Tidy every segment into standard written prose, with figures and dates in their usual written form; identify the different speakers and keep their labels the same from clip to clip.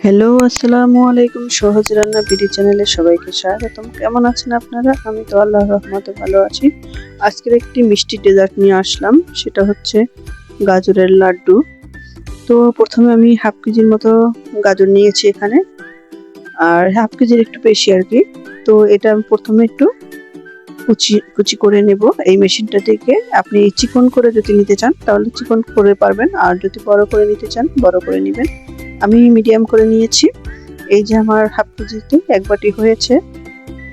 Speaker 1: Hello, আসসালামু আলাইকুম। সহজ রান্না বিডি চ্যানেলে সবাইকে স্বাগতম। কেমন আছেন আপনারা? আমি তো আল্লাহর রহমতে ভালো আছি। আজকের একটি মিষ্টি ডেজার্ট নিয়ে আসলাম, সেটা হচ্ছে গাজরের লাড্ডু। তো প্রথমে আমি হাফ কেজির মতো গাজর নিয়েছি এখানে, আর হাফ কেজির একটু বেশি আর কি। তো এটা আমি প্রথমে একটু কুচি কুচি করে নেব এই মেশিনটা থেকে। আপনি চিকন করে যদি নিতে চান তাহলে চিকন করে পারবেন, আর যদি বড় করে নিতে চান বড় করে নেবেন। আমি মিডিয়াম করে নিয়েছি। এই যে আমার হাফ কেজিতে এক বাটি হয়েছে।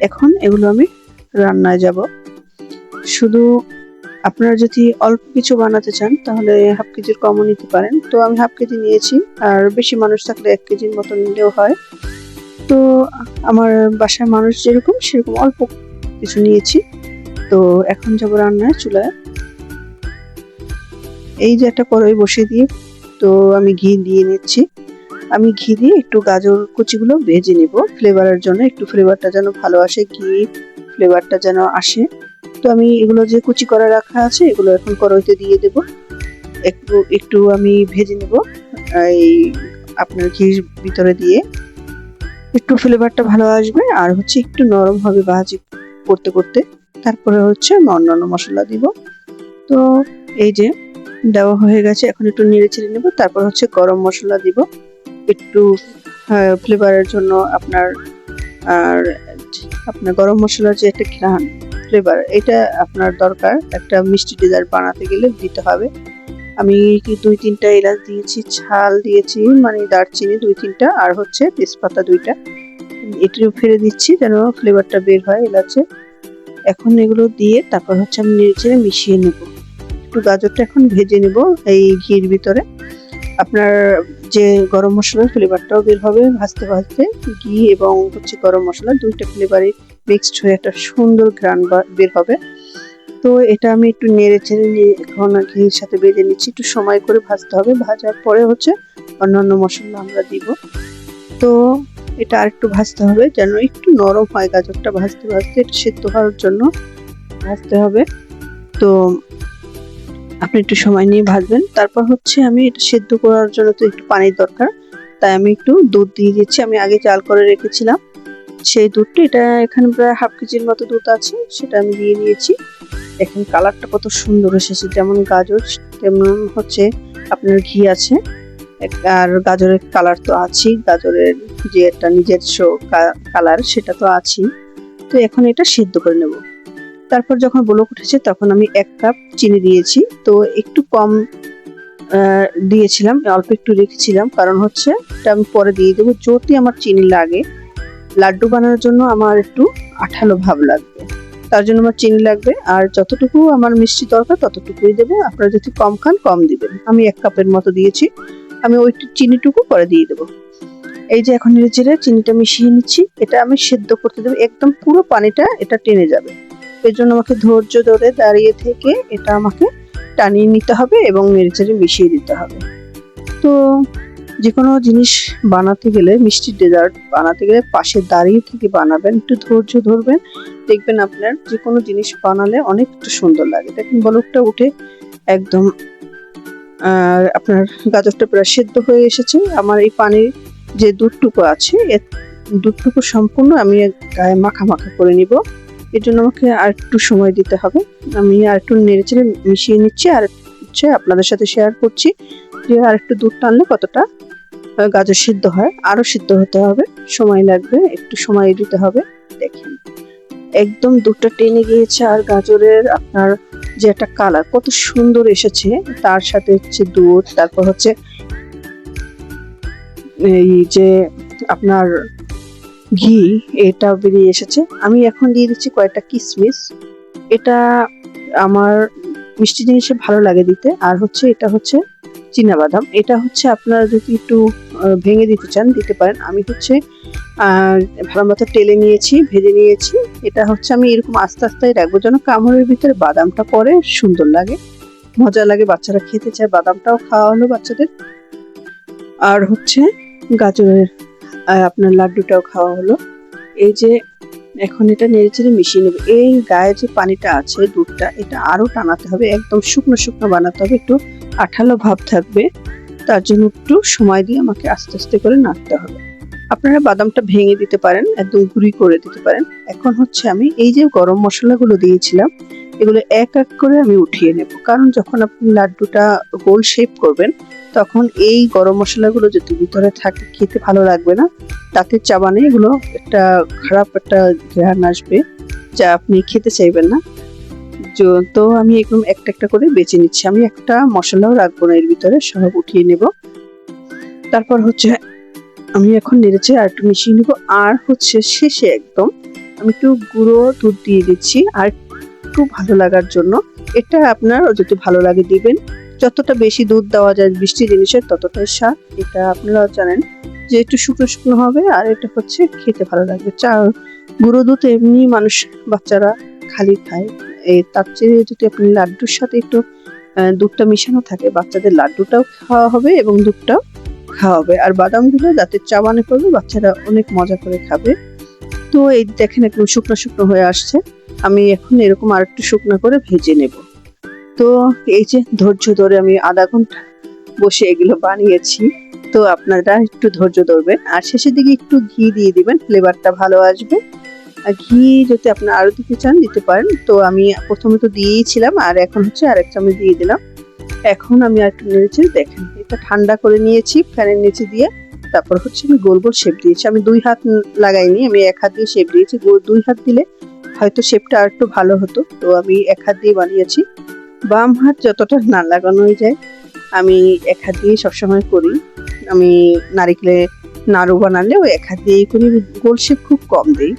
Speaker 1: এখন এগুলো আমি রান্নায় যাব। শুধু আপনারা যদি অল্প কিছু বানাতে চান তাহলে হাফ কেজির কমও নিতে পারেন। তো আমি হাফ কেজি নিয়েছি, আর বেশি মানুষ থাকলে 1 কেজির মতো নিলেও হয়। তো আমার বাসার মানুষ যেরকম সেরকম অল্প কিছু নিয়েছি। তো এখন যাব রান্নায় চুলায়। এই যে একটা কড়াই বসিয়ে দিয়ে তো আমি ঘি দিয়ে নিচ্ছি। আমি ঘি দিয়ে একটু গাজর কুচিগুলো ভেজে নিব ফ্লেভারের জন্য, একটু ফ্লেভারটা যেন ভালো আসে, ঘি ফ্লেভারটা যেন আসে। তো আমি এগুলো যে কুচি করে রাখা আছে এগুলো এখন কড়াইতে দিয়ে দেব। একটু একটু আমি ভেজে নেব এই আপনার ঘির ভিতরে দিয়ে। একটু ফ্লেভারটা ভালো আসবে, আর হচ্ছে একটু নরম হবে ভাজি করতে করতে। তারপরে হচ্ছে অন্যান্য মশলা দিব। তো এই যে দেওয়া হয়ে গেছে, এখন একটু নেড়ে চেড়ে নেব। তারপর হচ্ছে গরম মশলা দিব একটু ফ্লেভারের জন্য। আর আপনার গরম মশলার যে একটা ঘ্রাণ ফ্লেভার, এটা আপনার দরকার একটা মিষ্টি ডেজার্ট বানাতে গেলে দিতে হবে। আমি কি 2-3টা এলাচ দিয়েছি, ছাল দিয়েছি মানে দারচিনি 2-3টা, আর হচ্ছে তেজপাতা 2টা। এটিও ফেলে দিচ্ছি যেন ফ্লেভারটা বের হয় এলাচে। এখন এগুলো দিয়ে তারপর হচ্ছে আমি নেড়ে মিশিয়ে নেব। একটু গাজরটা এখন ভেজে নেব এই ঘির ভিতরে। আপনার যে গরম মশলার ফ্লেভারটাও বের হবে ভাজতে ভাজতে। ঘি এবং হচ্ছে গরম মশলা 2টা ফ্লেভারই মিক্সড হয়ে একটা সুন্দর ঘ্রাণ বের হবে। তো এটা আমি একটু নেড়ে চেড়ে নিয়ে এখন ঘির সাথে ভেজে নিচ্ছি। একটু সময় করে ভাজতে হবে, ভাজার পরে হচ্ছে অন্যান্য মশলা আমরা দিব। তো এটা আর একটু ভাজতে হবে যেন একটু নরম হয়। গাজরটা ভাজতে ভাজতে একটু সেদ্ধ হওয়ার জন্য ভাজতে হবে। তো আপনি একটু সময় নিয়ে ভাজবেন। তারপর হচ্ছে আমি এটা সেদ্ধ করার জন্য তো একটু পানির দরকার, তাই আমি একটু দুধ দিয়ে দিচ্ছি। আমি আগে জাল করে রেখেছিলাম সেই দুধটা, এটা এখানে প্রায় হাফ কেজির মতো দুধ আছে, সেটা আমি দিয়ে দিয়েছি। দেখেন কালারটা কত সুন্দর এসেছে, যেমন গাজর তেমন হচ্ছে আপনার ঘি আছে। আর গাজরের কালার তো আছেই, গাজরের যে একটা নিজস্ব কালার সেটা তো আছেই। তো এখন এটা সিদ্ধ করে নেব। তারপর যখন বলক উঠেছে তখন আমি 1 কাপ চিনি দিয়েছি। তো একটু কম দিয়েছিলাম, অল্প একটু রেখেছিলাম, কারণ হচ্ছে এটা আমি পরে দিয়ে দেবো। যদি আমার চিনি লাগে, লাড্ডু বানানোর জন্য আমার একটু আঠালো ভাব লাগবে, তার জন্য আমার চিনি লাগবে। আর যতটুকু আমার মিষ্টি দরকার ততটুকুই দেবো। আপনারা যদি কম খান কম দিবেন। আমি 1 কাপের মতো দিয়েছি, আমি ওই চিনিটুকু পরে দিয়ে দেবো। এই যে এখন নেড়ে চেড়ে চিনিটা মিশিয়ে নিচ্ছি। এটা আমি সেদ্ধ করতে দেবো, একদম পুরো পানিটা এটা টেনে যাবে। এর জন্য আমাকে ধৈর্য ধরে দাঁড়িয়ে থেকে এটা আমাকে টানিয়ে নিতে হবে এবং নেড়ে চেড়ে মিশিয়ে দিতে হবে। তো যে কোনো জিনিস বানাতে গেলে, মিষ্টি ডেজার্ট বানাতে গেলে পাশে দাঁড়িয়ে থেকে বানাবেন, একটু ধৈর্য ধরবেন, দেখবেন আপনার যে কোনো জিনিস বানালে অনেক একটু সুন্দর লাগে। দেখেন বলকটা উঠে একদম আপনার গাজরটা প্রায় সেদ্ধ হয়ে এসেছে। আমার এই পানির যে দুধটুকু আছে দুধটুকু সম্পূর্ণ আমি গায়ে মাখা মাখা করে নিব। এর জন্য আমাকে আর একটু সময় দিতে হবে। আমি আর একটু নেড়ে চেড়ে মিশিয়ে নিচ্ছি, আর হচ্ছে আপনাদের সাথে শেয়ার করছি যে আর একটু দুধ টানলে কতটা গাজর সিদ্ধ হয়। আরো সিদ্ধ হতে হবে, সময় লাগবে, একটু সময় দিতে হবে। দেখেন একদম দুধটা টেনে গিয়েছে, আর গাজরের আপনার যে একটা কালার কত সুন্দর এসেছে, তার সাথে হচ্ছে দুধ, তারপর হচ্ছে এই যে আপনার ঘি, এটা বেরিয়ে এসেছে। আমি এখন দিয়ে দিচ্ছি কয়েকটা কিশমিশ। এটা আমার মিষ্টি জিনিসে ভালো লাগে দিতে। আর হচ্ছে এটা হচ্ছে চীনাবাদাম। এটা হচ্ছে আপনারা যদি একটু ভেঙে দিতে চান দিতে পারেন। আমি হচ্ছে ভালো মতো তেলে নিয়েছি, ভেজে নিয়েছি। এটা হচ্ছে আমি এরকম আস্তে আস্তে রাখবো যেন কামড়ের ভিতরে বাদামটা পড়ে, সুন্দর লাগে, মজা লাগে, বাচ্চারা খেতে চায়। বাদামটাও খাওয়া হলো বাচ্চাদের, আর হচ্ছে গাজরের আপনার লাড্ডুটাও খাওয়া হলো। এই যে এখন এটা নেড়ে চেড়ে মিশিয়ে নেব। এই গায়ে যে পানিটা আছে দুধটা, এটা আরো টানাতে হবে, একদম শুকনো শুকনো বানাতে হবে, একটু আঠালো ভাব থাকবে। তার জন্য একটু সময় দিয়ে আমাকে আস্তে আস্তে করে নাড়তে হবে। আপনারা বাদামটা ভেঙে দিতে পারেন, একদম গুঁড়ি করে দিতে পারেন। এখন হচ্ছে আমি এই যে গরম মশলাগুলো দিয়েছিলাম, এগুলো এক এক করে আমি উঠিয়ে নেব, কারণ যখন আপনি লাড্ডুটা গোল শেপ করবেন তখন এই গরম মশলাগুলো যদি ভিতরে থাকে খেতে ভালো লাগবে না, দাঁতের চাবানে এগুলো একটা খারাপ একটা ঘ্রাণ আসবে, যা আপনি খেতে চাইবেন না। তো আমি একদম একটা একটা করে বেছে নিচ্ছি, আমি একটা মশলাও রাখবো না এর ভিতরে, সব উঠিয়ে নেব। তারপর হচ্ছে আমি এখন নেড়েছে আর একটু মিশিয়ে নেবো। আর হচ্ছে শেষে একদম আমি একটু গুঁড়ো দুধ দিয়ে দিচ্ছি আর একটু ভালো লাগার জন্য। এটা আপনার যত ভালো লাগে দিবেন, যতটা বেশি দুধ দেওয়া যায় মিষ্টি জিনিসের ততটাই স্বাদ। এটা আপনারা জানেন যে একটু শুকনো শুকনো হবে আর এটা হচ্ছে খেতে ভালো লাগবে। গুঁড়ো দুধ এমনি মানুষ বাচ্চারা খালি খায়, তার চেয়ে যদি আপনি লাড্ডুর সাথে একটু দুধটা মিশানো থাকে, বাচ্চাদের লাড্ডুটাও খাওয়া হবে এবং দুধটাও খাওয়া হবে। আর বাদামগুলো দাঁতের চাবানে পড়বে, বাচ্চারা অনেক মজা করে খাবে। তো এই দেখেন একদম শুকনো শুকনো হয়ে আসছে, আমি এখন এরকম আর একটু শুকনো করে ভেজে নেব। তো এই যে ধৈর্য ধরে আমি আধা ঘন্টা বসে এগুলো বানিয়েছি, তো আপনারা একটু ধৈর্য ধরবেন আর শেষের দিকে একটু ঘি দিয়ে দিবেন, ফ্লেভারটা ভালো আসবে। আর ঘি যদি আপনারা আরো দিতে চান দিতে পারেন, তো আমি প্রথমে তো দিয়েছিলাম আর এখন হচ্ছে আরেক চামচ দিয়ে দিলাম। এখন আমি আর একটু নেড়েছি, দেখেন এটা ঠান্ডা করে নিয়েছি ফ্যানের নিচে দিয়ে। তারপর হচ্ছে আমি গোল গোল শেপ দিয়েছি, আমি 2 হাত লাগাইনি, আমি 1 হাত দিয়ে শেপ দিয়েছি। 2 হাত দিলে হয়তো শেপটা আর একটু ভালো হতো, তো আমি 1 হাত দিয়ে বানিয়েছি। বাম হাত যতটা না লাগানোই যায়, আমি 1 হাত দিয়ে সবসময় করি। আমি নারিকেলে নাড়ু বানালে ওই 1 হাত দিয়েই করি, গোল শেপ খুব কম দিই।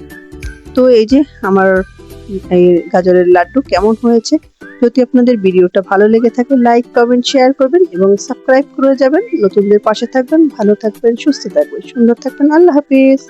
Speaker 1: তো এই যে আমার এই গাজরের লাড্ডু কেমন হয়েছে, যদি আপনাদের ভিডিওটা ভালো লেগে থাকে লাইক কমেন্ট শেয়ার করবেন এবং সাবস্ক্রাইব করে যাবেন, নতুনদের পাশে থাকবেন। ভালো থাকবেন, সুস্থ থাকবেন, সুন্দর থাকবেন। আল্লাহ হাফিজ।